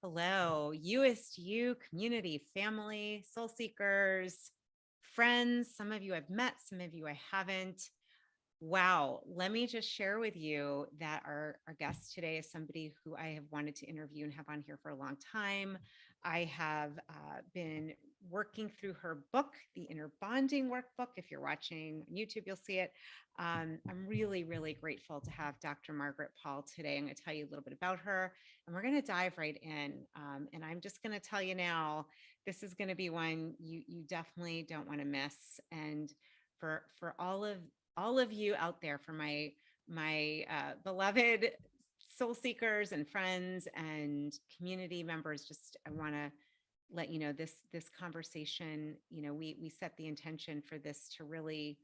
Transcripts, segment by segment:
Hello, You-est, you community, family, soul seekers, friends. Some of you I've met, some of you I haven't. Wow. Let me just share with you that our guest today is somebody who I have wanted to interview and have on here for a long time. I have been working through her book, The Inner Bonding Workbook. If you're watching on YouTube, you'll see it. I'm really, really grateful to have Dr. Margaret Paul today. I'm going to tell you a little bit about her, and we're going to dive right in. And I'm just going to tell you now, this is going to be one you definitely don't want to miss. And for all of you out there, for my beloved soul seekers and friends and community members, just I want to let you know this conversation, we set the intention for this to really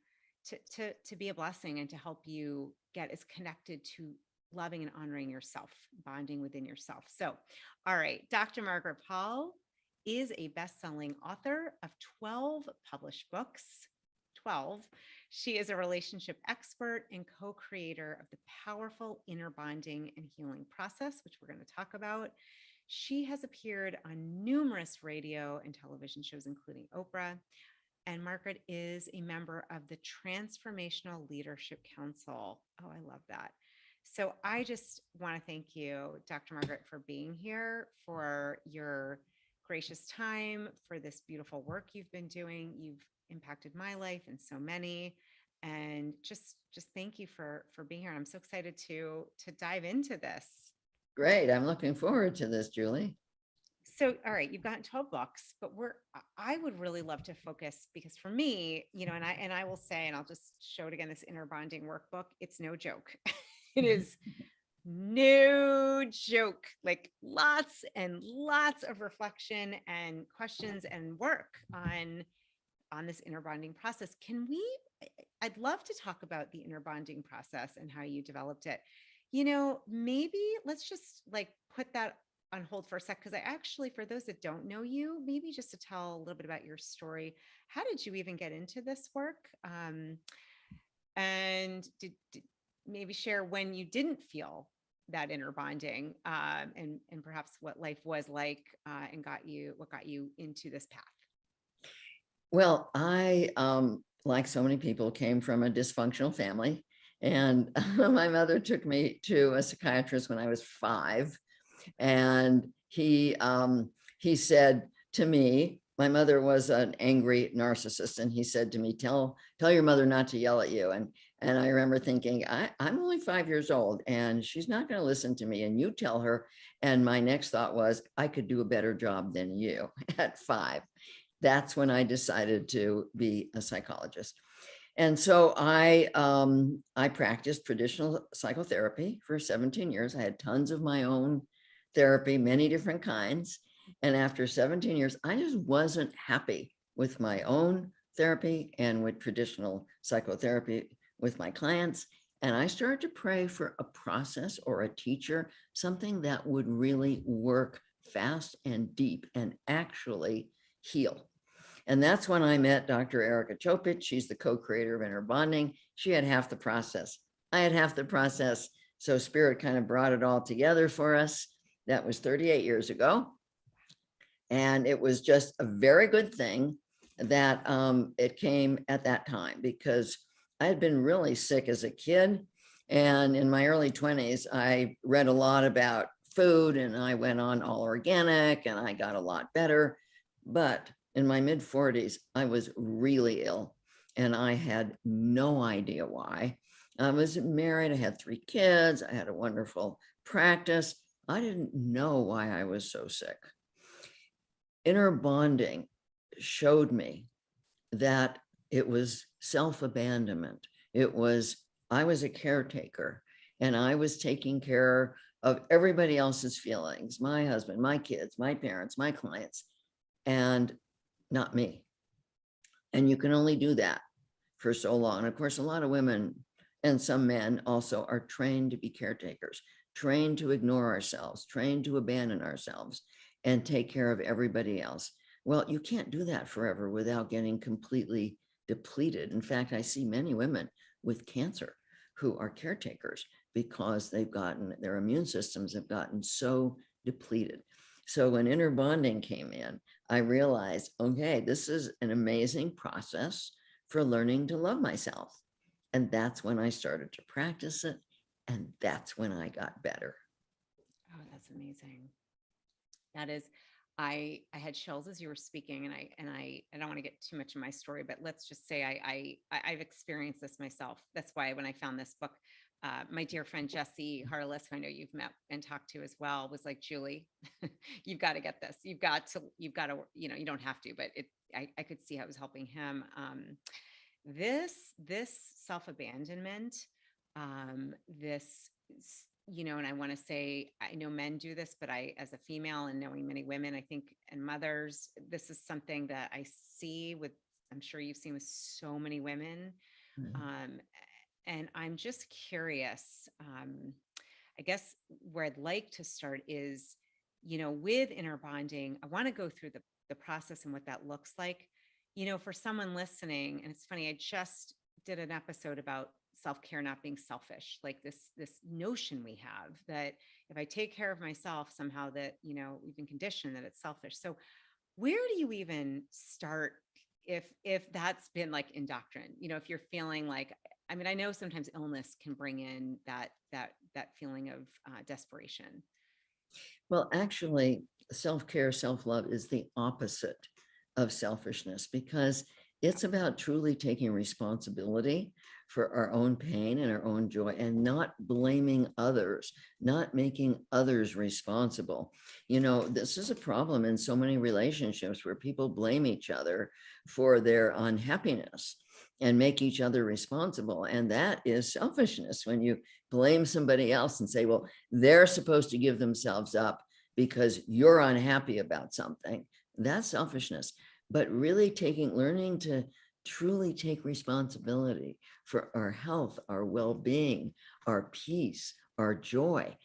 to be a blessing and to help you get as connected to loving and honoring yourself, bonding within yourself. So, all right, Dr. Margaret Paul is a best-selling author of 12 published books. 12. She is a relationship expert and co-creator of the powerful inner bonding and healing process, which we're going to talk about. She has appeared on numerous radio and television shows, including Oprah. And Margaret is a member of the Transformational Leadership Council. Oh, I love that. So I just want to thank you, Dr. Margaret, for being here, for your gracious time, for this beautiful work you've been doing. You've impacted my life and so many. And just thank you for being here. And I'm so excited to dive into this. Great. I'm looking forward to this, Julie. So, all right, you've gotten 12 books, but I would really love to focus, because for me, and I will say, and I'll just show it again, this inner bonding workbook, it's no joke. It is no joke. Like lots and lots of reflection and questions and work on this inner bonding process. I'd love to talk about the inner bonding process and how you developed it. Maybe let's just like put that on hold for a sec, because I actually, for those that don't know you, maybe just to tell a little bit about your story. How did you even get into this work? And did maybe share when you didn't feel that inner bonding, and perhaps what life was like, and what got you into this path. Well, I, like so many people, came from a dysfunctional family. And my mother took me to a psychiatrist when I was 5. And he said to me, my mother was an angry narcissist. And he said to me, tell your mother not to yell at you. And I remember thinking, I'm only 5 years old and she's not going to listen to me, and you tell her. And my next thought was, I could do a better job than you at 5. That's when I decided to be a psychologist. And so I practiced traditional psychotherapy for 17 years. I had tons of my own therapy, many different kinds. And after 17 years, I just wasn't happy with my own therapy and with traditional psychotherapy with my clients. And I started to pray for a process or a teacher, something that would really work fast and deep and actually heal. And that's when I met Dr. Erica Chopich. She's the co-creator of Inner Bonding. She had half the process. I had half the process. So Spirit kind of brought it all together for us. That was 38 years ago. And it was just a very good thing that it came at that time, because I had been really sick as a kid. And in my early 20s, I read a lot about food, and I went on all organic and I got a lot better. But in my mid 40s, I was really ill and I had no idea why. I was married, I had 3 kids, I had a wonderful practice. I didn't know why I was so sick. Inner bonding showed me that it was self-abandonment. I was a caretaker and I was taking care of everybody else's feelings, my husband, my kids, my parents, my clients, and not me. And you can only do that for so long. And of course, a lot of women and some men also are trained to be caretakers, trained to ignore ourselves, trained to abandon ourselves and take care of everybody else. Well, you can't do that forever without getting completely depleted. In fact, I see many women with cancer who are caretakers because their immune systems have gotten so depleted. So when inner bonding came in, I realized, okay, this is an amazing process for learning to love myself. And that's when I started to practice it. And that's when I got better. Oh, that's amazing. That is, I had chills as you were speaking, and I don't want to get too much of my story, but let's just say I've experienced this myself. That's why when I found this book, my dear friend Jesse Harless, who I know you've met and talked to as well, was like, Julie, you've got to get this. You've got to, you don't have to, but I could see how it was helping him. This self-abandonment, this and I want to say, I know men do this, but I, as a female and knowing many women, I think, and mothers, this is something that I see with, I'm sure you've seen with so many women. Mhm. Um, and I'm just curious, I guess where I'd like to start is, with inner bonding, I want to go through the process and what that looks like. For someone listening, and it's funny, I just did an episode about self-care not being selfish, like this notion we have that if I take care of myself, somehow that, we've been conditioned that it's selfish. So where do you even start if that's been like indoctrined, if you're feeling like, I mean, I know sometimes illness can bring in that feeling of desperation. Well, actually, self-care, self-love is the opposite of selfishness because it's about truly taking responsibility for our own pain and our own joy and not blaming others, not making others responsible. This is a problem in so many relationships where people blame each other for their unhappiness and make each other responsible. And that is selfishness when you blame somebody else and say, well, they're supposed to give themselves up because you're unhappy about something. That's selfishness. But really learning to truly take responsibility for our health, our well-being, our peace, our joy.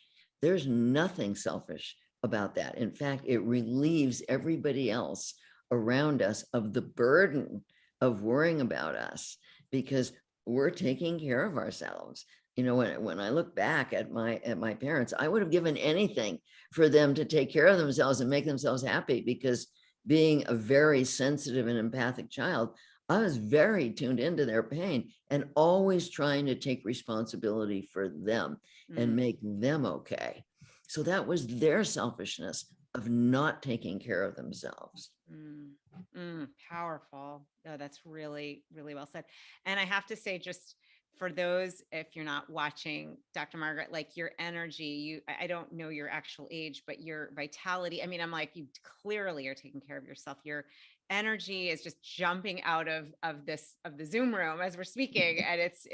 There's nothing selfish about that. In fact, it relieves everybody else around us of the burden of worrying about us because we're taking care of ourselves. When I look back at my parents, I would have given anything for them to take care of themselves and make themselves happy because being a very sensitive and empathic child, I was very tuned into their pain and always trying to take responsibility for them and Mm, make them okay. So that was their selfishness of not taking care of themselves. mm, powerful. Oh, that's really, really well said. And I have to say, just for those, if you're not watching Dr. Margaret, like your energy, I don't know your actual age, but your vitality. I mean, I'm like, you clearly are taking care of yourself. Your energy is just jumping out of the Zoom room as we're speaking. And it's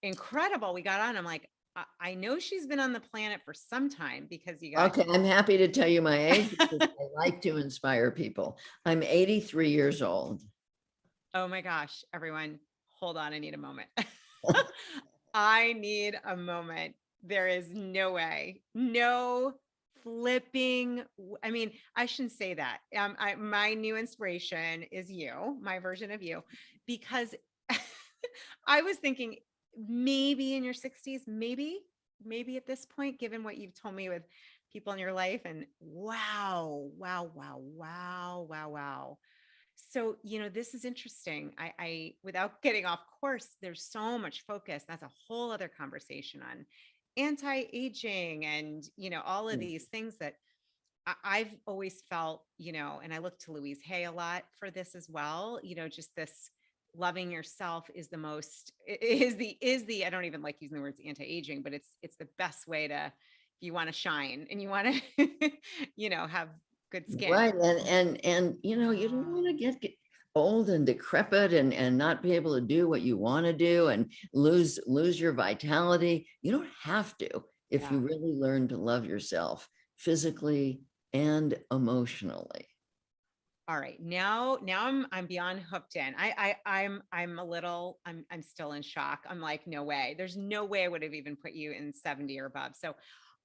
incredible. We got on. I'm like, I know she's been on the planet for some time because you guys. Okay, I'm happy to tell you my age because I like to inspire people. I'm 83 years old. Oh my gosh, everyone, hold on. I need a moment. I need a moment. There is no way, no flipping. I mean, I shouldn't say that. My new inspiration is you, my version of you, because I was thinking maybe in your 60s, maybe at this point, given what you've told me with people in your life. And wow, wow, wow, wow, wow, wow. So, this is interesting. Without getting off course, there's so much focus. That's a whole other conversation on anti-aging and, all of these things that I've always felt, and I look to Louise Hay a lot for this as well, just this loving yourself is the most, I don't even like using the words anti-aging, but it's the best way to, if you want to shine and you want to, have good skin. Right. And you don't want to get old and decrepit and not be able to do what you want to do and lose your vitality. You don't have to if you Yeah. really learn to love yourself physically and emotionally. All right. Now I'm beyond hooked in. I'm a little, I'm still in shock. I'm like, no way. There's no way I would have even put you in 70 or above. So,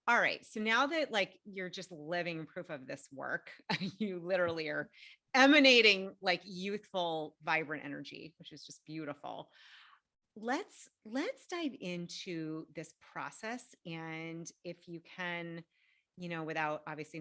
all right. So now that like you're just living proof of this work, you literally are emanating like youthful, vibrant energy, which is just beautiful. Let's dive into this process. And if you can, without obviously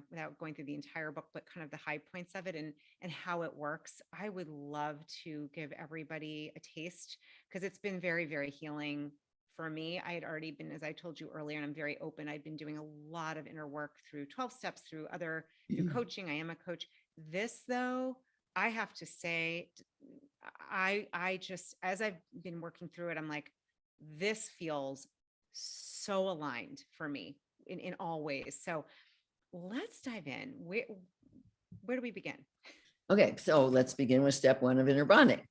without going through the entire book, but kind of the high points of it and how it works. I would love to give everybody a taste because it's been very, very healing for me. I had already been, as I told you earlier, and I'm very open. I'd been doing a lot of inner work through 12 steps, through coaching. I am a coach. This though, I have to say, I just, as I've been working through it, I'm like, this feels so aligned for me in all ways. So let's dive in. Where do we begin? Okay, so let's begin with step one of inner bonding.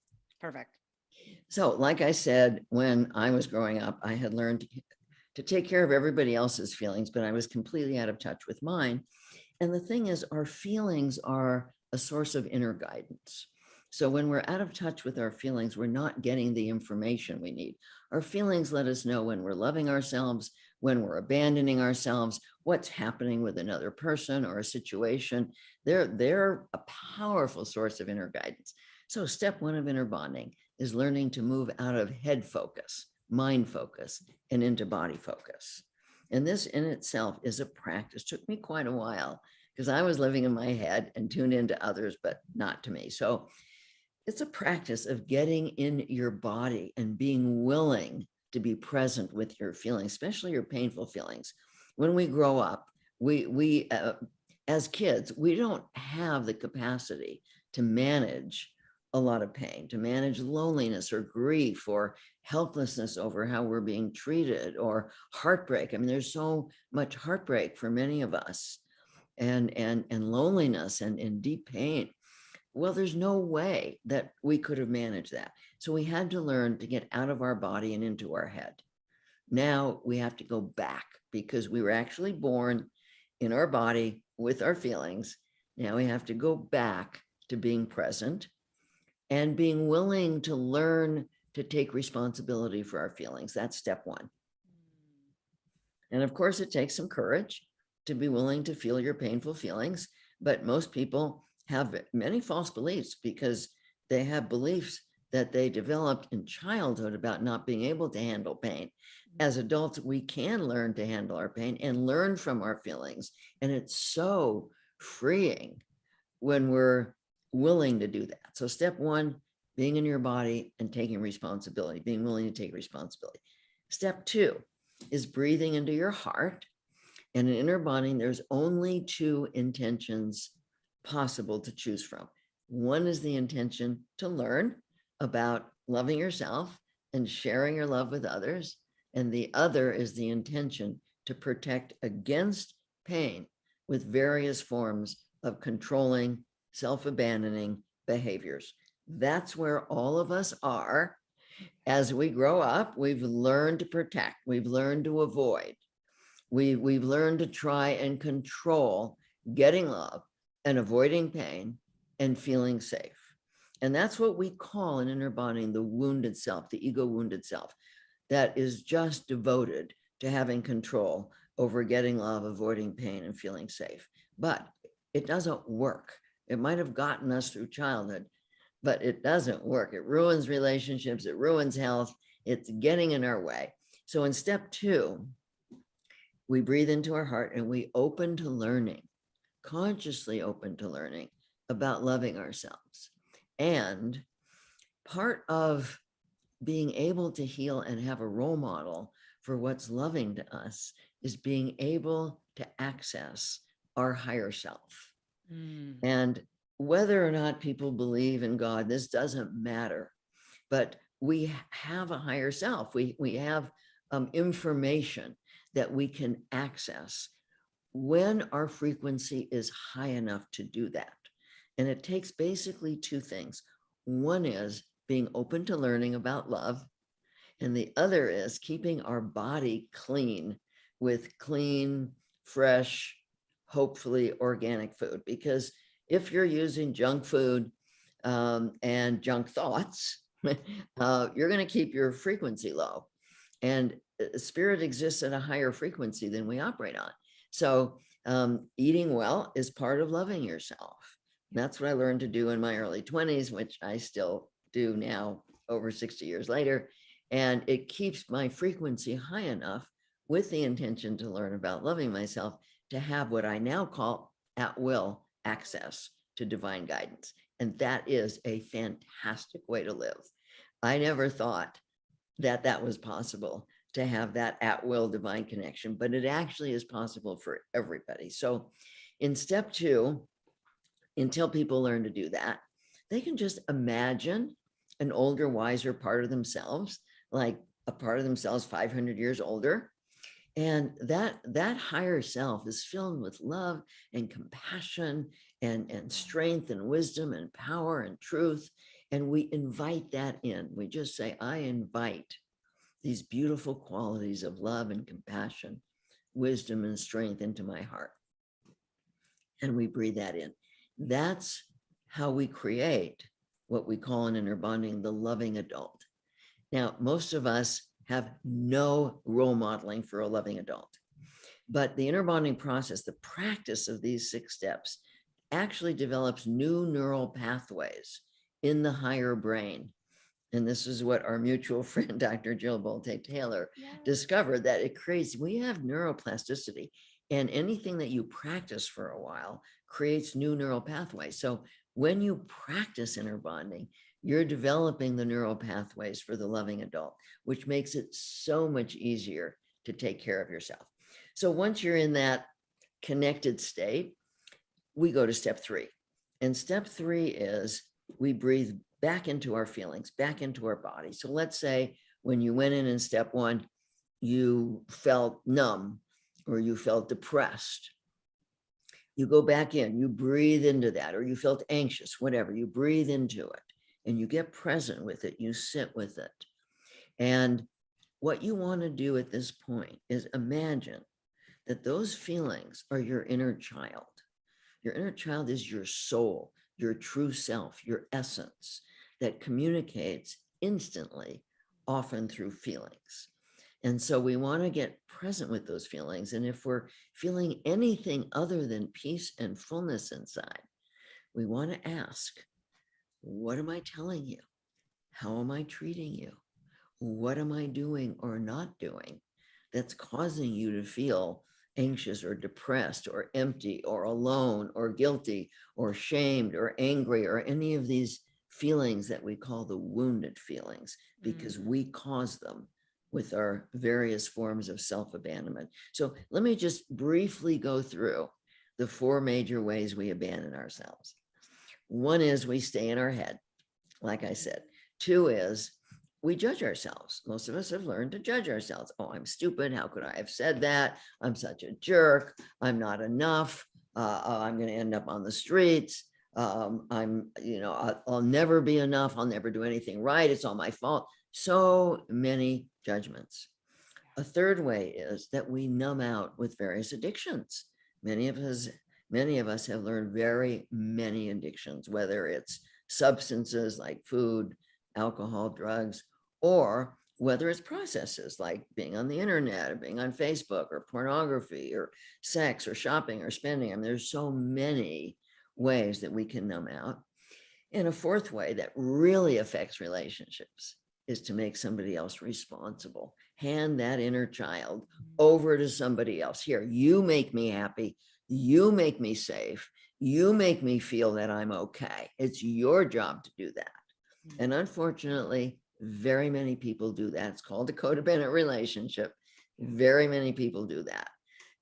Perfect. So, like I said, when I was growing up, I had learned to take care of everybody else's feelings, but I was completely out of touch with mine. And the thing is, our feelings are a source of inner guidance. So when we're out of touch with our feelings, we're not getting the information we need. Our feelings let us know when we're loving ourselves, when we're abandoning ourselves, what's happening with another person or a situation. They're a powerful source of inner guidance. So step one of inner bonding is learning to move out of head focus, mind focus, and into body focus. And this in itself is a practice. It took me quite a while because I was living in my head and tuned into others, but not to me. So it's a practice of getting in your body and being willing to be present with your feelings, especially your painful feelings. When we grow up, we as kids, we don't have the capacity to manage a lot of pain, to manage loneliness or grief or helplessness over how we're being treated or heartbreak. I mean, there's so much heartbreak for many of us and loneliness and deep pain. Well, there's no way that we could have managed that. So we had to learn to get out of our body and into our head. Now we have to go back because we were actually born in our body with our feelings. Now we have to go back to being present and being willing to learn to take responsibility for our feelings. That's step one. And of course, it takes some courage to be willing to feel your painful feelings. But most people have many false beliefs because they have beliefs that they developed in childhood about not being able to handle pain. As adults, we can learn to handle our pain and learn from our feelings. And it's so freeing when we're willing to do that. So step one, being in your body and taking responsibility, being willing to take responsibility. Step two is breathing into your heart. And in inner bonding, there's only two intentions possible to choose from. One is the intention to learn about loving yourself and sharing your love with others. And the other is the intention to protect against pain with various forms of controlling, self-abandoning behaviors. That's where all of us are. As we grow up, we've learned to protect, we've learned to avoid, we've learned to try and control getting love and avoiding pain and feeling safe. And that's what we call in inner bonding the wounded self, the ego wounded self, that is just devoted to having control over getting love, avoiding pain, and feeling safe. But it doesn't work. It might have gotten us through childhood, but it doesn't work. It ruins relationships, it ruins health, it's getting in our way. So in step two, we breathe into our heart and we open to learning, consciously open to learning about loving ourselves. And part of being able to heal and have a role model for what's loving to us is being able to access our higher self. And whether or not people believe in God, this doesn't matter. But we have a higher self. We have information that we can access when our frequency is high enough to do that. And it takes basically two things. One is being open to learning about love. And the other is keeping our body clean with clean, fresh, hopefully organic food. Because if you're using junk food and junk thoughts, you're going to keep your frequency low. And spirit exists at a higher frequency than we operate on. So eating well is part of loving yourself. That's what I learned to do in my early 20s, which I still do now over 60 years later. And it keeps my frequency high enough with the intention to learn about loving myself to have what I now call at will access to divine guidance. And that is a fantastic way to live. I never thought that that was possible to have that at will divine connection, but it actually is possible for everybody. So in step 2, until people learn to do that, they can just imagine an older, wiser part of themselves, like a part of themselves 500 years older. And that higher self is filled with love and compassion and strength and wisdom and power and truth. And we invite that in. We just say, I invite these beautiful qualities of love and compassion, wisdom and strength into my heart. And we breathe that in. That's how we create what we call in inner bonding the loving adult. Now, most of us have no role modeling for a loving adult, but the inner bonding process, the practice of these 6 steps, actually develops new neural pathways in the higher brain. And this is what our mutual friend, Dr. Jill Bolte-Taylor, discovered, that it creates, we have neuroplasticity, and anything that you practice for a while creates new neural pathways. So when you practice inner bonding, you're developing the neural pathways for the loving adult, which makes it so much easier to take care of yourself. So once you're in that connected state, we go to step 3. And step 3 is we breathe back into our feelings, back into our body. So let's say when you went in step 1, you felt numb or you felt depressed. You go back in, you breathe into that, or you felt anxious, whatever, you breathe into it and you get present with it, you sit with it. And what you want to do at this point is imagine that those feelings are your inner child. Your inner child is your soul, your true self, your essence that communicates instantly, often through feelings. And so we want to get present with those feelings. And if we're feeling anything other than peace and fullness inside, we want to ask, what am I telling you? How am I treating you? What am I doing or not doing that's causing you to feel anxious or depressed or empty or alone or guilty or shamed or angry or any of these feelings that we call the wounded feelings, because we cause them with our various forms of self-abandonment. So let me just briefly go through the 4 major ways we abandon ourselves. 1 is we stay in our head, like I said. 2 is we judge ourselves. Most of us have learned to judge ourselves. Oh, I'm stupid. How could I have said that? I'm such a jerk. I'm not enough. I'm going to end up on the streets. I'll never be enough. I'll never do anything right. It's all my fault. So many judgments. A 3rd way is that we numb out with various addictions. Many of us have learned very many addictions, whether it's substances like food, alcohol, drugs, or whether it's processes like being on the internet or being on Facebook or pornography or sex or shopping or spending. I mean, there's so many ways that we can numb out. And a 4th way that really affects relationships is to make somebody else responsible. Hand that inner child over to somebody else. Here, you make me happy. You make me safe. You make me feel that I'm okay. It's your job to do that. And unfortunately, very many people do that. It's called a codependent relationship. Very many people do that.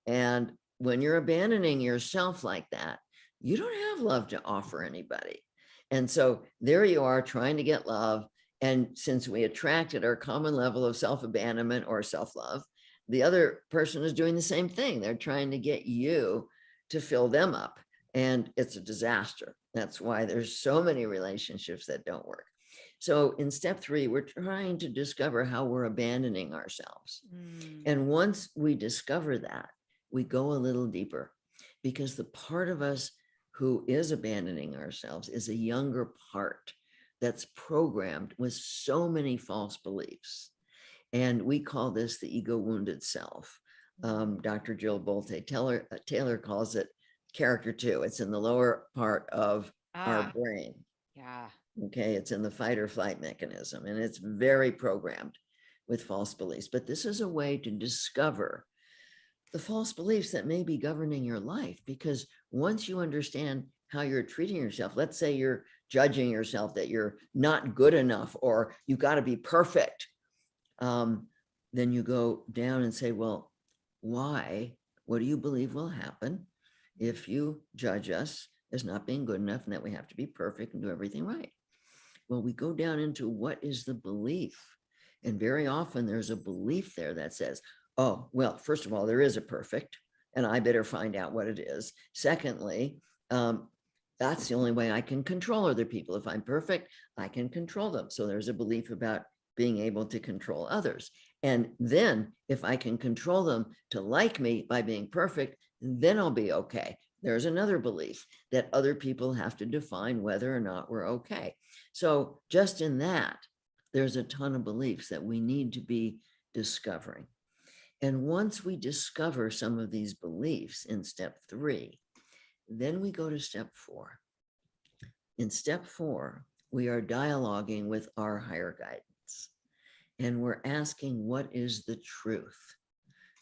And when you're abandoning yourself like that, you don't have love to offer anybody. And so there you are trying to get love. And since we attracted our common level of self-abandonment or self-love, the other person is doing the same thing. They're trying to get you to fill them up. And it's a disaster. That's why there's so many relationships that don't work. So in step 3, we're trying to discover how we're abandoning ourselves. And once we discover that, we go a little deeper, because the part of us who is abandoning ourselves is a younger part that's programmed with so many false beliefs. And we call this the ego wounded self. Dr. Jill Bolte-Taylor calls it character 2. It's in the lower part of our brain. Yeah. Okay, it's in the fight or flight mechanism, and it's very programmed with false beliefs. But this is a way to discover the false beliefs that may be governing your life. Because once you understand how you're treating yourself, let's say you're judging yourself that you're not good enough or you got to be perfect, then you go down and say, well, why? What do you believe will happen if you judge us as not being good enough and that we have to be perfect and do everything right? Well, we go down into what is the belief. And very often there's a belief there that says, oh, well, first of all, there is a perfect, and I better find out what it is. Secondly, that's the only way I can control other people. If I'm perfect, I can control them. So there's a belief about being able to control others. And then if I can control them to like me by being perfect, then I'll be okay. There's another belief that other people have to define whether or not we're okay. So just in that, there's a ton of beliefs that we need to be discovering. And once we discover some of these beliefs in step 3, then we go to step 4. In step 4, we are dialoguing with our higher guidance. And we're asking, what is the truth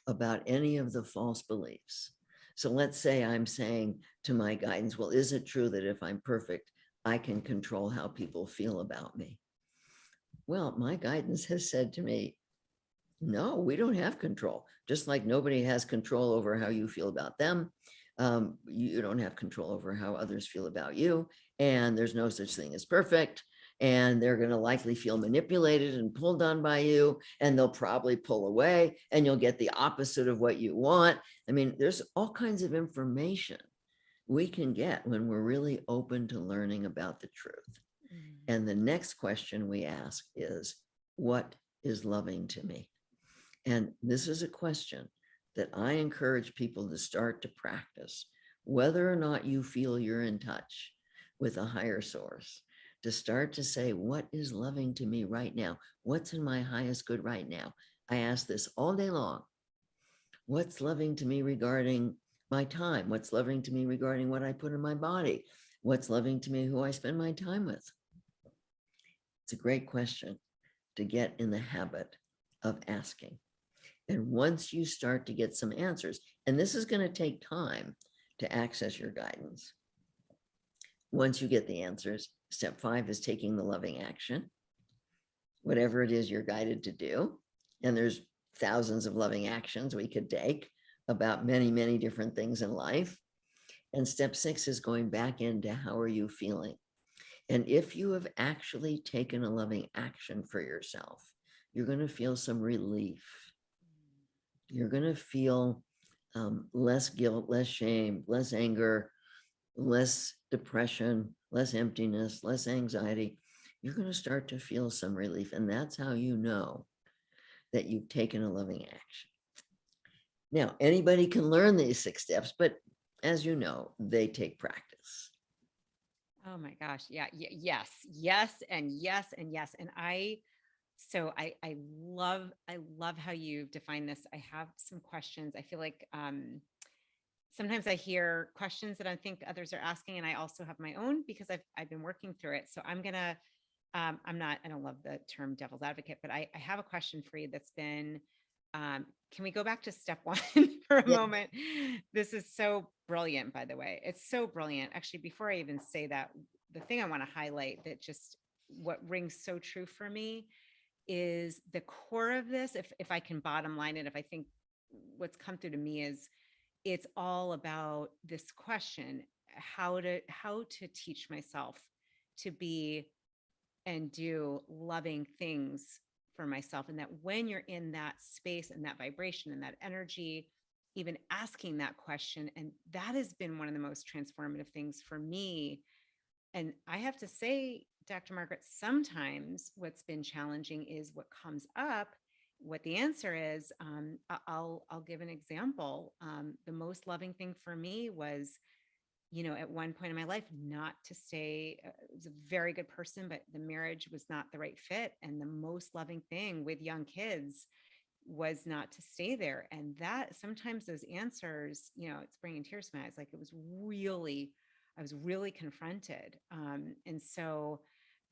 about any of the false beliefs? So let's say I'm saying to my guidance, well, is it true that if I'm perfect, I can control how people feel about me? Well, my guidance has said to me, no, we don't have control. Just like nobody has control over how you feel about them. You don't have control over how others feel about you. And there's no such thing as perfect. And they're going to likely feel manipulated and pulled on by you. And they'll probably pull away and you'll get the opposite of what you want. I mean, there's all kinds of information we can get when we're really open to learning about the truth. And the next question we ask is, what is loving to me? And this is a question that I encourage people to start to practice, whether or not you feel you're in touch with a higher source, to start to say, what is loving to me right now? What's in my highest good right now? I ask this all day long. What's loving to me regarding my time? What's loving to me regarding what I put in my body? What's loving to me who I spend my time with? It's a great question to get in the habit of asking. And once you start to get some answers, and this is going to take time to access your guidance. Once you get the answers, step 5 is taking the loving action, whatever it is you're guided to do. And there's thousands of loving actions we could take about many, many different things in life. And step 6 is going back into how are you feeling? And if you have actually taken a loving action for yourself, you're going to feel some relief. You're going to feel less guilt, less shame, less anger, less depression, less emptiness, less anxiety. You're going to start to feel some relief. And that's how you know that you've taken a loving action. Now, anybody can learn these 6 steps, but as you know, they take practice. Oh my gosh. Yeah. Yes. Yes. And yes. And yes. And I love how you define this. I have some questions. I feel like sometimes I hear questions that I think others are asking, and I also have my own because I've been working through it. So I don't love the term devil's advocate, but I have a question for you that's been, can we go back to step 1 for a Yeah. moment? This is so brilliant, by the way. It's so brilliant. Actually, before I even say that, the thing I want to highlight that just what rings so true for me is the core of this. If I can bottom line it, if I think what's come through to me is it's all about this question, how to teach myself to be and do loving things for myself. And that when you're in that space and that vibration and that energy, even asking that question, and that has been one of the most transformative things for me. And I have to say, Dr. Margaret, sometimes what's been challenging is what comes up. What the answer is, I'll give an example. The most loving thing for me was, at one point in my life, not to stay. I was a very good person, but the marriage was not the right fit. And the most loving thing with young kids was not to stay there. And that sometimes those answers, it's bringing tears to my eyes. Like I was really confronted. And so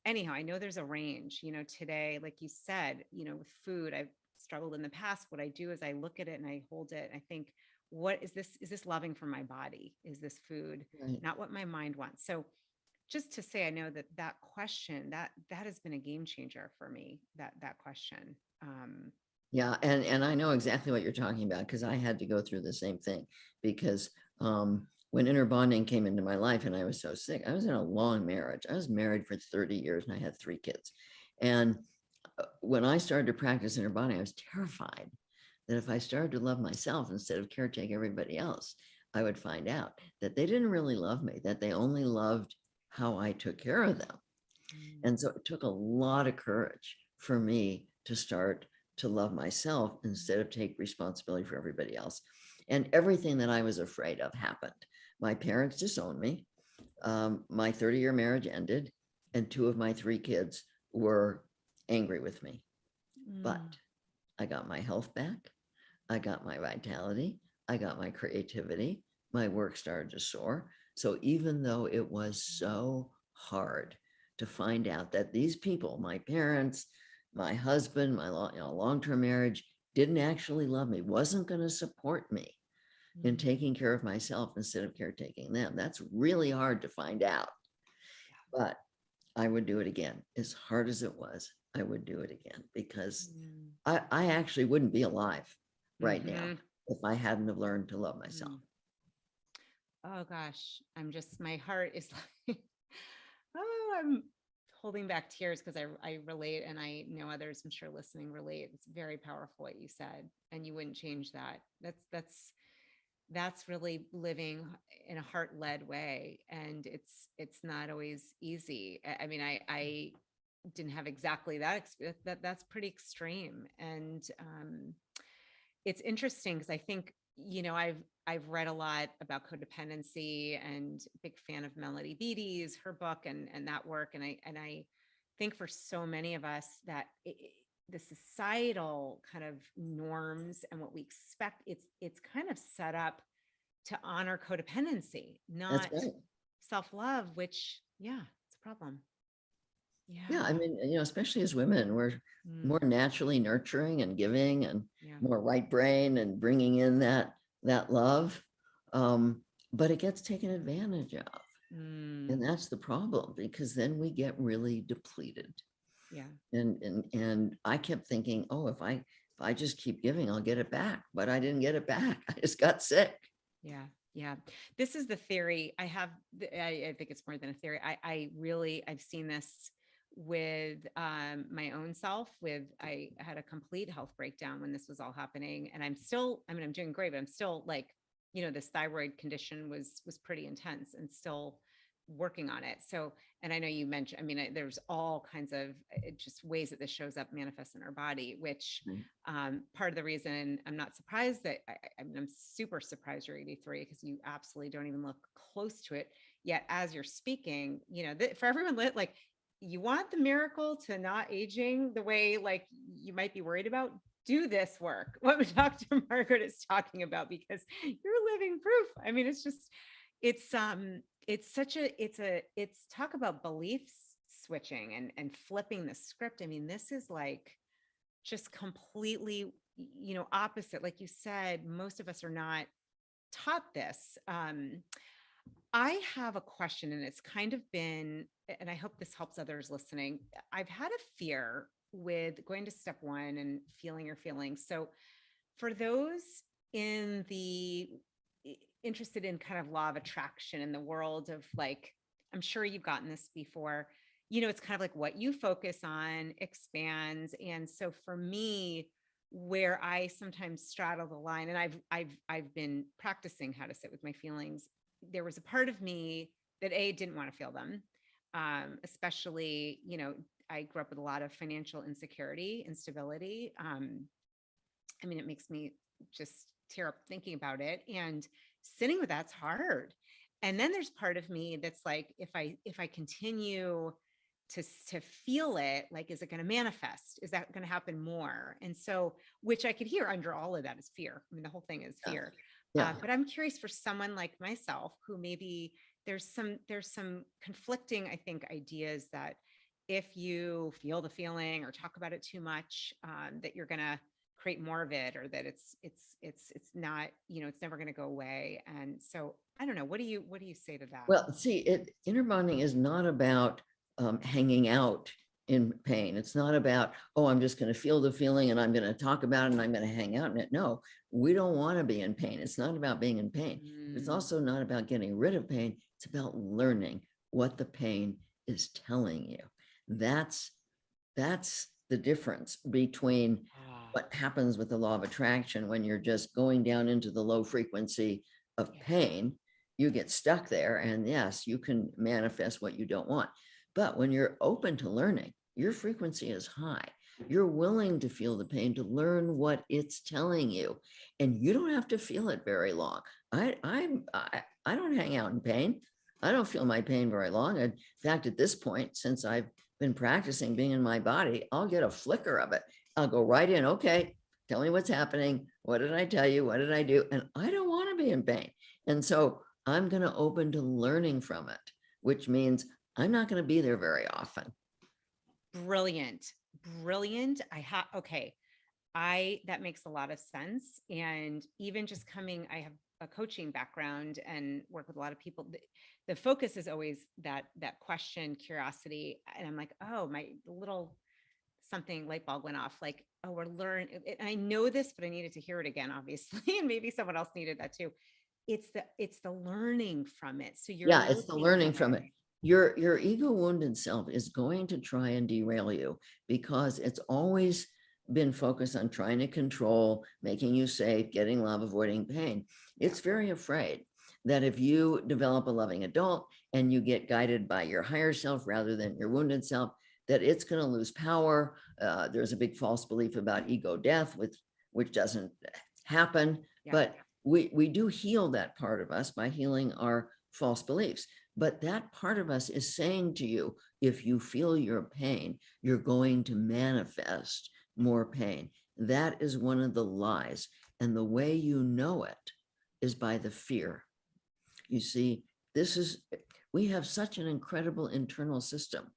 anyhow, I know there's a range, today, like you said, with food, I've struggled in the past. What I do is I look at it and I hold it. I think, what is this loving for my body? Is this food, Right. not what my mind wants? So just to say, I know that question, that has been a game changer for me, that question. Yeah, and I know exactly what you're talking about because I had to go through the same thing because when inner bonding came into my life and I was so sick, I was in a long marriage. I was married for 30 years and I had 3 kids. And when I started to practice inner bonding, I was terrified that if I started to love myself instead of caretake everybody else, I would find out that they didn't really love me, that they only loved how I took care of them. Mm, And so it took a lot of courage for me to start to love myself instead of take responsibility for everybody else. And everything that I was afraid of happened. My parents disowned me. My 30-year marriage ended, and 2 of my 3 kids were angry with me. But mm, I got my health back. I got my vitality. I got my creativity. My work started to soar. So even though it was so hard to find out that these people, my parents, my husband, my long-term marriage, didn't actually love me, wasn't going to support me in mm. taking care of myself instead of caretaking them. That's really hard to find out. But I would do it again. As hard as it was, I would do it again because Mm, I actually wouldn't be alive right now mhm, if I hadn't have learned to love myself. mm. Oh gosh, my heart is like, oh, I'm holding back tears because I relate, and I know others, I'm sure listening, relate. It's very powerful what you said, and you wouldn't change that. That's really living in a heart-led way, and it's not always easy. I mean, I didn't have exactly that experience. That's pretty extreme, and it's interesting because I think, I've read a lot about codependency, and big fan of Melody Beattie's, her book, and that work. And I think for so many of us that the societal kind of norms and what we expect, it's kind of set up to honor codependency, That's not right. self-love, which, yeah, it's a problem. Yeah, I Yeah. mean, especially as women, we're Mm, more naturally nurturing and giving and yeah. more right brain and bringing in that love. Um, but it gets taken advantage of. Mm, And that's the problem because then we get really depleted. yeah. And I kept thinking, oh, if I just keep giving, I'll get it back. But I didn't get it back. I just got sick. Yeah. Yeah. This is the theory I have. I think it's more than a theory. I've seen this with my own self. I had a complete health breakdown when this was all happening. And I mean, I'm doing great, but I'm still like, this thyroid condition was pretty intense, and still working on it. So, and I know you mentioned, I mean, there's all kinds of just ways that this shows up, manifests in our body, which Right. part of the reason I'm not surprised that I mean, I'm super surprised you're 83, because you absolutely don't even look close to it. Yet, as you're speaking, for everyone, like, you want the miracle to not aging the way like you might be worried about. Do this work, what Dr. Margaret is talking about, because you're living proof. I mean, it's such it's talk about beliefs switching and flipping the script. I mean, this is like just completely, opposite. Like you said, most of us are not taught this. I have a question, and it's kind of been, and I hope this helps others listening. I've had a fear with going to step one and feeling your feelings. So for those in the interested in kind of law of attraction, in the world of, like, I'm sure you've gotten this before, it's kind of like what you focus on expands. And so for me, where I sometimes straddle the line, and I've been practicing how to sit with my feelings, there was a part of me that didn't want to feel them. Especially, I grew up with a lot of financial insecurity, instability. I mean, it makes me just tear up thinking about it, and sitting with that's hard. And then there's part of me that's like, if I continue to feel it, like, is it going to manifest? Is that going to happen more? And so, which I could hear under all of that is fear. I mean, the whole thing is Yeah. fear. Yeah. But I'm curious, for someone like myself, who maybe there's some conflicting, I think, ideas that if you feel the feeling or talk about it too much, that you're going to create more of it, or that it's not, it's never going to go away. And so I don't know, what do you say to that? Well, see, inner bonding is not about hanging out in pain. It's not about, oh, I'm just going to feel the feeling and I'm going to talk about it and I'm going to hang out in it. No, we don't want to be in pain. It's not about being in pain. It's Mm, also not about getting rid of pain. It's about learning what the pain is telling you. That's the difference between ah, what happens with the law of attraction when you're just going down into the low frequency of yeah. pain. You get stuck there, and yes, you can manifest what you don't want. But when you're open to learning, your frequency is high. You're willing to feel the pain, to learn what it's telling you, and you don't have to feel it very long. I don't hang out in pain. I don't feel my pain very long. In fact, at this point, since I've been practicing being in my body, I'll get a flicker of it. I'll go right in. Okay, tell me what's happening. What did I tell you? What did I do? And I don't want to be in pain. And so I'm going to open to learning from it, which means I'm not going to be there very often. Brilliant. Brilliant. Okay. That makes a lot of sense. And even just I have a coaching background and work with a lot of people. The focus is always that question, curiosity. And I'm like, oh, my little something light bulb went off. Like, oh, we're learning. And I know this, but I needed to hear it again, obviously. And maybe someone else needed that too. It's the learning from it. So you're Yeah, it's the listening to learning from it. it. Your ego wounded self is going to try and derail you because it's always been focused on trying to control, making you safe, getting love, avoiding pain. It's very afraid that if you develop a loving adult and you get guided by your higher self rather than your wounded self, that it's going to lose power. There's a big false belief about ego death, which doesn't happen. Yeah. But we do heal that part of us by healing our false beliefs. But that part of us is saying to you, if you feel your pain, you're going to manifest more pain. That is one of the lies. And the way you know it is by the fear. You see, we have such an incredible internal system.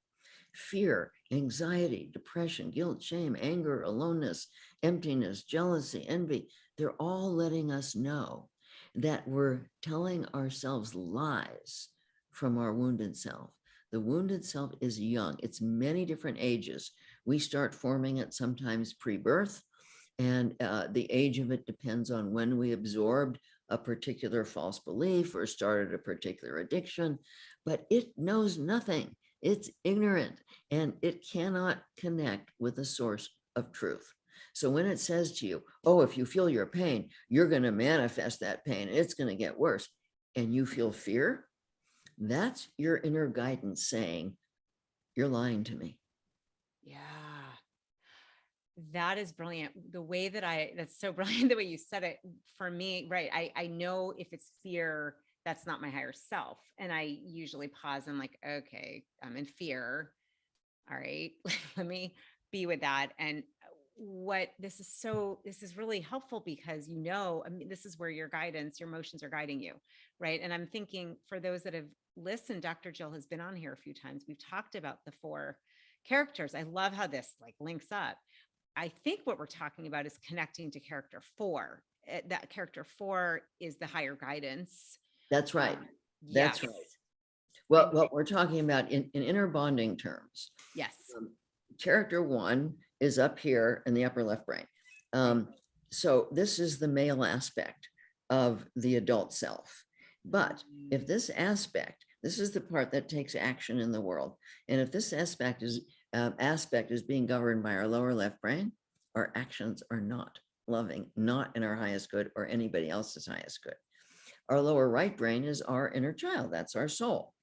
Fear, anxiety, depression, guilt, shame, anger, aloneness, emptiness, jealousy, envy, they're all letting us know that we're telling ourselves lies from our wounded self. The wounded self is young. It's many different ages. We start forming it sometimes pre-birth, and the age of it depends on when we absorbed a particular false belief or started a particular addiction, but it knows nothing. It's ignorant and it cannot connect with the source of truth. So when it says to you, oh, if you feel your pain, you're going to manifest that pain and it's going to get worse, and you feel fear, that's your inner guidance saying, you're lying to me. Yeah. That is brilliant. That's so brilliant the way you said it. For me, right. I know if it's fear, that's not my higher self. And I usually pause and like, okay, I'm in fear. All right, let me be with that. And this is really helpful because, I mean, this is where your guidance, your emotions are guiding you. Right. And I'm thinking for those that have listened, Dr. Jill has been on here a few times. We've talked about the 4 characters. I love how this like links up. I think what we're talking about is connecting to character 4. That character 4 is the higher guidance. That's right. Yes. That's right. Well, And what we're talking about in inner bonding terms, yes. character 1 is up here in the upper left brain. So this is the male aspect of the adult self. But if this is the part that takes action in the world. And if this aspect is being governed by our lower left brain, our actions are not loving, not in our highest good or anybody else's highest good. Our lower right brain is our inner child. That's our soul.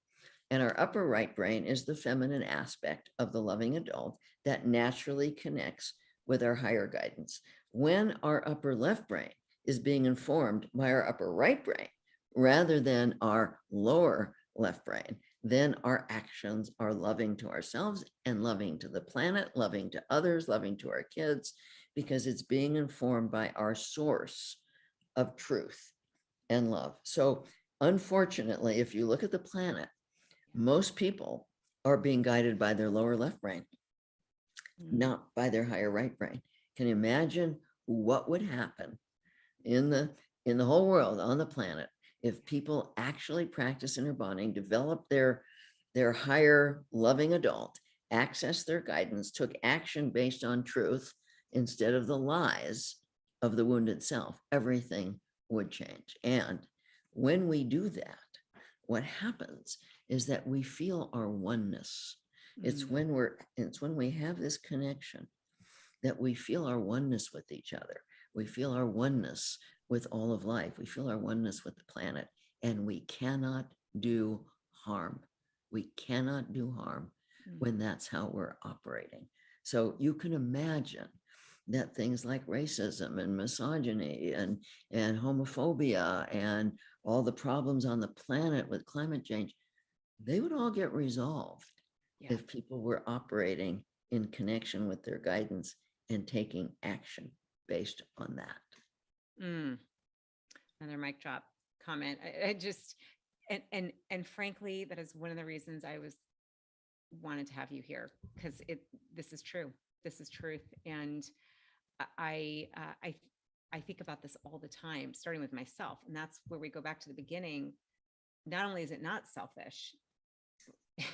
And our upper right brain is the feminine aspect of the loving adult that naturally connects with our higher guidance. When our upper left brain is being informed by our upper right brain rather than our lower left brain, then our actions are loving to ourselves and loving to the planet, loving to others, loving to our kids, because it's being informed by our source of truth and love. So unfortunately, if you look at the planet, most people are being guided by their lower left brain, not by their higher right brain. Can you imagine what would happen in the whole world, on the planet, if people actually practice inner bonding, develop their higher loving adult, access their guidance, took action based on truth instead of the lies of the wounded self, everything would change. And when we do that, what happens is that we feel our oneness. Mm, It's when we have this connection that we feel our oneness with each other. We feel our oneness with all of life. We feel our oneness with the planet, and we cannot do harm. We cannot do harm mm, when that's how we're operating. So you can imagine that things like racism and misogyny and homophobia and all the problems on the planet with climate change, they would all get resolved yeah. if people were operating in connection with their guidance and taking action based on that. Mm, another mic drop comment. I just, and frankly, that is one of the reasons I was wanted to have you here, because this is true. This is truth. And I think about this all the time, starting with myself. And that's where we go back to the beginning. Not only is it not selfish,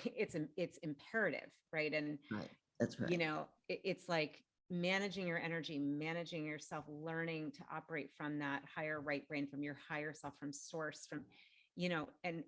it's imperative, right? And Right. That's right. it's like managing your energy, managing yourself, learning to operate from that higher right brain, from your higher self, from source, from, and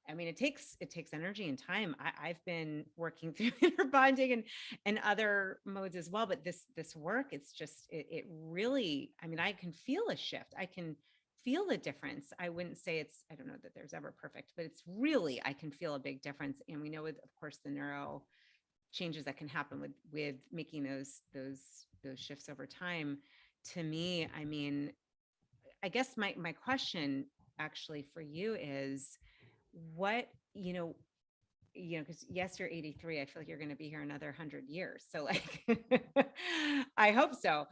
I mean, it takes energy and time. I've been working through inner bonding and other modes as well, but this work, it's just it really. I mean, I can feel a shift. I can feel the difference. I wouldn't say I don't know that there's ever perfect, but it's really, I can feel a big difference. And we know, with, of course, the neuro changes that can happen with making those shifts over time. To me, I mean, I guess my question actually for you is, what, because yes, you're 83. I feel like you're going to be here another 100 years. So like, I hope so.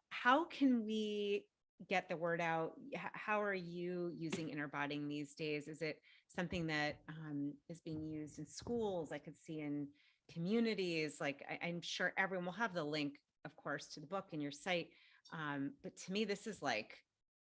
How can we get the word out? How are you using inner bonding these days? Is it something that is being used in schools? I could see in communities. Like, I'm sure everyone will have the link, of course, to the book and your site. But to me, this is like,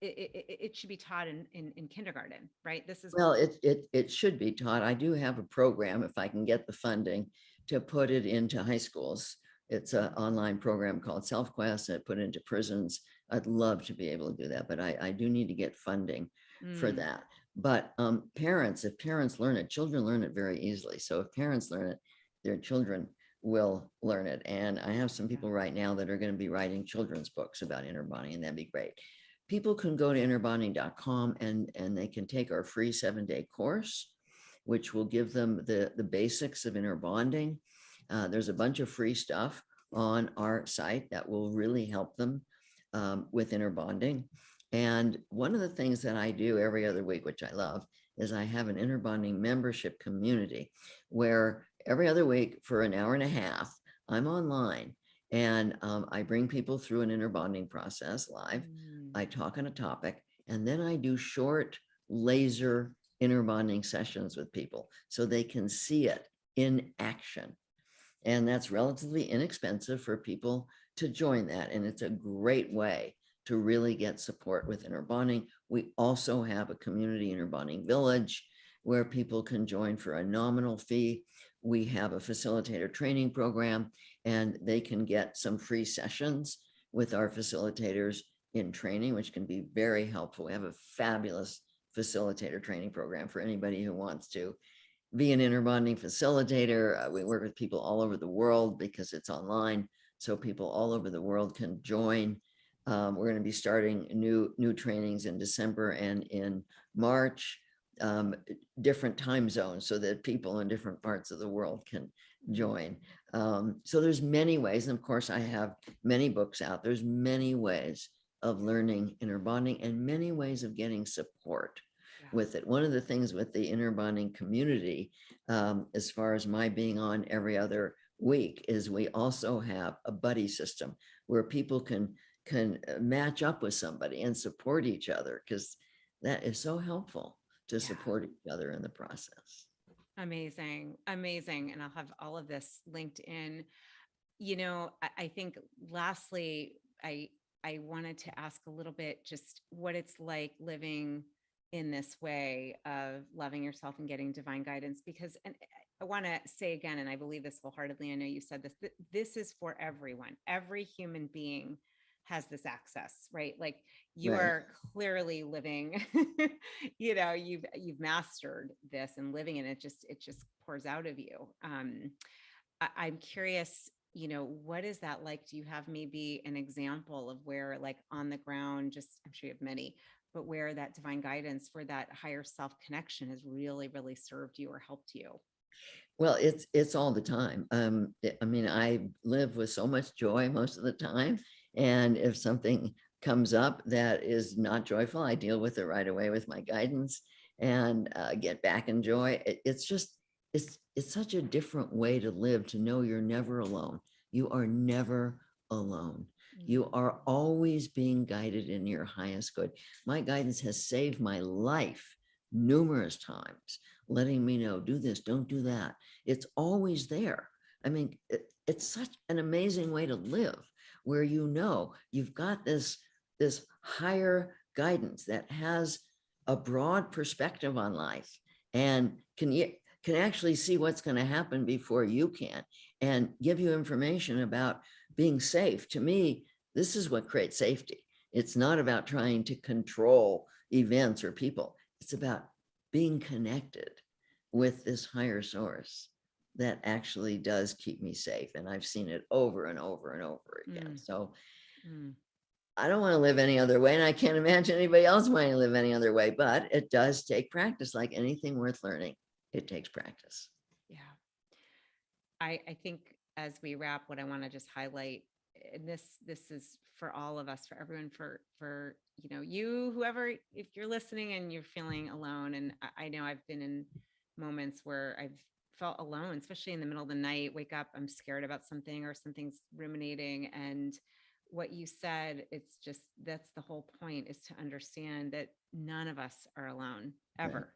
it should be taught in kindergarten, right? This is, Well, it should be taught. I do have a program, if I can get the funding, to put it into high schools. It's an online program called SelfQuest. I put it into prisons. I'd love to be able to do that, but I do need to get funding for mm, that. But parents, if parents learn it, children learn it very easily. So if parents learn it, their children will learn it. And I have some people right now that are going to be writing children's books about inner bonding, and that'd be great. People can go to innerbonding.com and they can take our free 7-day course, which will give them the basics of inner bonding. There's a bunch of free stuff on our site that will really help them with inner bonding. And one of the things that I do every other week, which I love, is I have an inner bonding membership community where every other week for an hour and a half, I'm online and I bring people through an inner bonding process live. mm, I talk on a topic, and then I do short laser inner bonding sessions with people so they can see it in action. And that's relatively inexpensive for people to join that. And it's a great way to really get support with inner bonding. We also have a community inner bonding village where people can join for a nominal fee. We have a facilitator training program, and they can get some free sessions with our facilitators in training, which can be very helpful. We have a fabulous facilitator training program for anybody who wants to be an inner bonding facilitator. We work with people all over the world because it's online, so people all over the world can join. We're going to be starting new trainings in December and in March, different time zones, so that people in different parts of the world can join. So there's many ways, and of course I have many books out. There's many ways of learning inner bonding and many ways of getting support yeah, with it. One of the things with the inner bonding community, as far as my being on every other week, is we also have a buddy system where people can match up with somebody and support each other, because that is so helpful to yeah. support each other in the process. Amazing, amazing. And I'll have all of this linked in. I think lastly, I wanted to ask a little bit just what it's like living in this way of loving yourself and getting divine guidance, because, and I want to say again, and I believe this wholeheartedly, I know you said this, this is for everyone. Every human being has this access, right? Like you Right. are clearly living, you've mastered this and living in it, it just pours out of you. I'm curious, what is that like? Do you have maybe an example of where, like on the ground, just, I'm sure you have many, but where that divine guidance for that higher self connection has really, really served you or helped you? Well, it's all the time. I mean, I live with so much joy most of the time, and if something comes up that is not joyful, I deal with it right away with my guidance and get back in joy. It's just it's such a different way to live, to know you're never alone. You are never alone. You Mm, are always being guided in your highest good. My guidance has saved my life numerous times, letting me know, do this, don't do that. It's always there. I mean, it's such an amazing way to live, where you've got this higher guidance that has a broad perspective on life and can actually see what's going to happen before you can, and give you information about being safe. To me, this is what creates safety. It's not about trying to control events or people. It's about being connected with this higher source that actually does keep me safe. And I've seen it over and over and over again. mm, So mm. I don't want to live any other way. And I can't imagine anybody else wanting to live any other way, but it does take practice. Like anything worth learning, it takes practice. Yeah. I think as we wrap, what I want to just highlight, and this is for all of us, for everyone, for you, whoever, if you're listening and you're feeling alone, and I know I've been in moments where I've felt alone, especially in the middle of the night, wake up, I'm scared about something or something's ruminating. And what you said, it's just, that's the whole point, is to understand that none of us are alone Right. ever.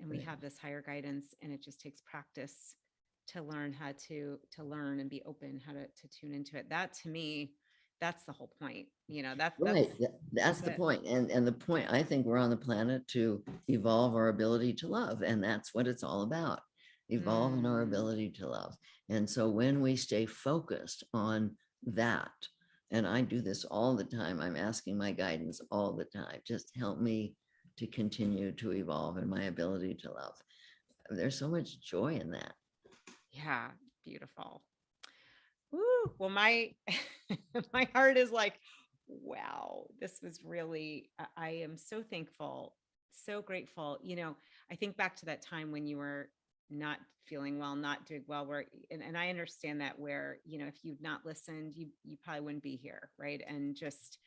And we Right. have this higher guidance, and it just takes practice to learn how to learn and be open, how to tune into it. That to me, that's the whole point. That's Right. That's the it. point. And the point, I think we're on the planet to evolve our ability to love. And that's what it's all about. Evolving our Mm, ability to love. And so when we stay focused on that, and I do this all the time, I'm asking my guidance all the time, just help me to continue to evolve in my ability to love. There's so much joy in that. yeah, beautiful. Woo. Well, my my heart is like, wow, this was really, I am so thankful, so grateful. I think back to that time when you were not feeling well, not doing well, where, and I understand that, where, if you'd not listened, you probably wouldn't be here, right? And just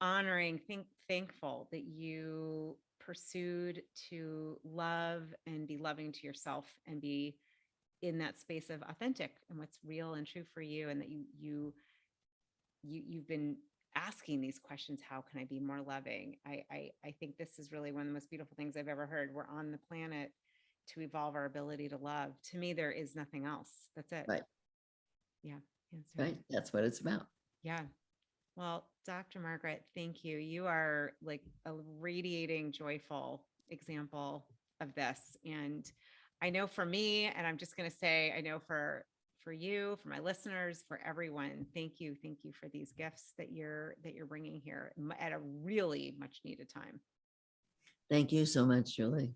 honoring, thankful that you pursued to love and be loving to yourself and be in that space of authentic and what's real and true for you, and that you've been asking these questions. How can I be more loving? I think this is really one of the most beautiful things I've ever heard. We're on the planet to evolve our ability to love. To me, there is nothing else. That's it. Right. Yeah, hands Right. down. That's what it's about. Yeah. Well, Dr. Margaret, thank you. You are like a radiating, joyful example of this. And I know for me, and I'm just going to say, I know for you, for my listeners, for everyone, thank you for these gifts that you're bringing here at a really much needed time. Thank you so much, Julie.